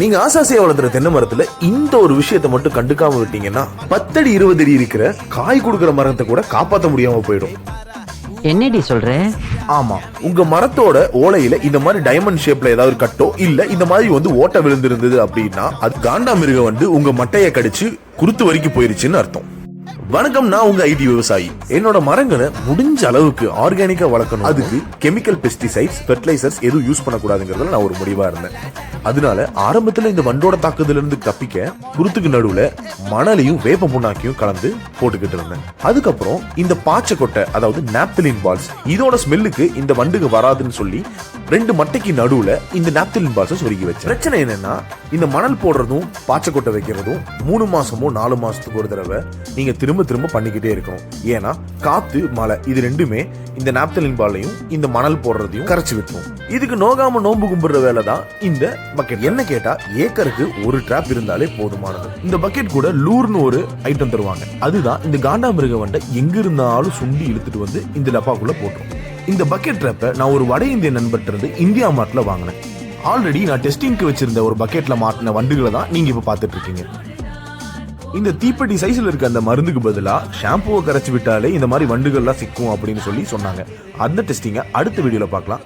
நீங்க ஆசாசியா வளர்த்துற தென்னை மரத்துல இந்த ஒரு விஷயத்தை மட்டும் கண்டுக்காம விட்டீங்கன்னா 10 அடி 20 அடி இருக்கிற காய் கொடுக்கிற மரத்தை கூட காப்பாற்ற முடியாம போயிடும். என்னடி சொல்ற? ஆமா, உங்க மரத்தோட ஓலையில இந்த மாதிரி டைமண்ட் ஷேப்ல ஏதாவது கட்டோ இல்ல இந்த மாதிரி ஓட்ட விழுந்திருந்தது அப்படின்னா அது காண்டாமிருகம் உங்க மட்டையை கடிச்சு குருத்து வரைக்கும் போயிருச்சுன்னு அர்த்தம். வணக்கம், நான் உங்க ஐடி விவசாயி. என்னோட மரங்களை முடிஞ்ச அளவுக்கு ஆர்கானிக்கா வளர்க்கணும். அதுக்கு கெமிக்கல் பெஸ்டிசைட்ஸ், ஃபெர்டிலைசர்ஸ் எதுவும் யூஸ் பண்ணக்கூடாதுங்கிறதுல நான் ஒரு முடிவா இருந்தேன். அதனால ஆரம்பத்துல இந்த வண்டோட தாக்குதல இருந்து தப்பிக்க குருத்துக்கு நடுவுல மணலையும் வேப்ப புண்ணாக்கியும் கலந்து போட்டுக்கிட்டு இருந்தேன். அதுக்கப்புறம் இந்த பாச்சை கொட்டை, அதாவது நாப்தலின் பால்ஸ், இதோட ஸ்மெல்லுக்கு இந்த வண்டுக்கு வராதுன்னு சொல்லி 2 மட்டைக்கு நடுவுல இந்த நாப்தலின் பால்ஸை சொருகி வச்சேன். பிரச்சனை என்னன்னா, இந்த மணல் போடுறதும் பாச்சை கொட்டை வைக்கிறதும் 3 மாசமோ 4 மாசத்துக்கு ஒரு தடவை நீங்க திரும்ப பண்ணிக்கிட்டே இருக்கணும். ஏன்னா காத்து, மழை இது ரெண்டுமே இந்த நாப்தலின் பாலையும் இந்த மணல் போடுறதையும் கரைச்சு விட்டுரும். இதுக்கு நோகாம நோம்பு கும்பிடுற வேலை தான் இந்த பக்கெட். என்ன கேட்டா, ஏக்கருக்கு ஒரு டிராப் இருந்தாலே போதுமானது. இந்த பக்கெட் கூட லூர்னு ஒரு ஐட்டம் தருவாங்க. அதுதான் இந்த காண்டாமிருக வண்டை எங்க இருந்தாலும் சுண்டி இழுத்துட்டு வந்து இந்த டப்பாக்குள்ள போட்டுரும். இந்த பக்கெட் ட்ராப்பை நான் ஒரு வட இந்திய நண்பர்கிட்ட இருந்து இந்தியா மார்ட்ல வாங்கினேன். ஆல்ரெடி நான் டெஸ்டிங்க்கு வச்சிருந்த ஒரு பக்கெட்ல மாட்டின வண்டுகளை தான் நீங்க இப்ப பாத்துட்டு இருக்கீங்க. இந்த தீப்பெட்டி சைஸ்ல இருக்க அந்த மருந்துக்கு பதிலா ஷாம்புவை கரைச்சு விட்டாலே இந்த மாதிரி வண்டுகள்லாம் சிக்கும் அப்படின்னு சொல்லி சொன்னாங்க. அந்த டெஸ்டிங்க அடுத்த வீடியோல பார்க்கலாம்.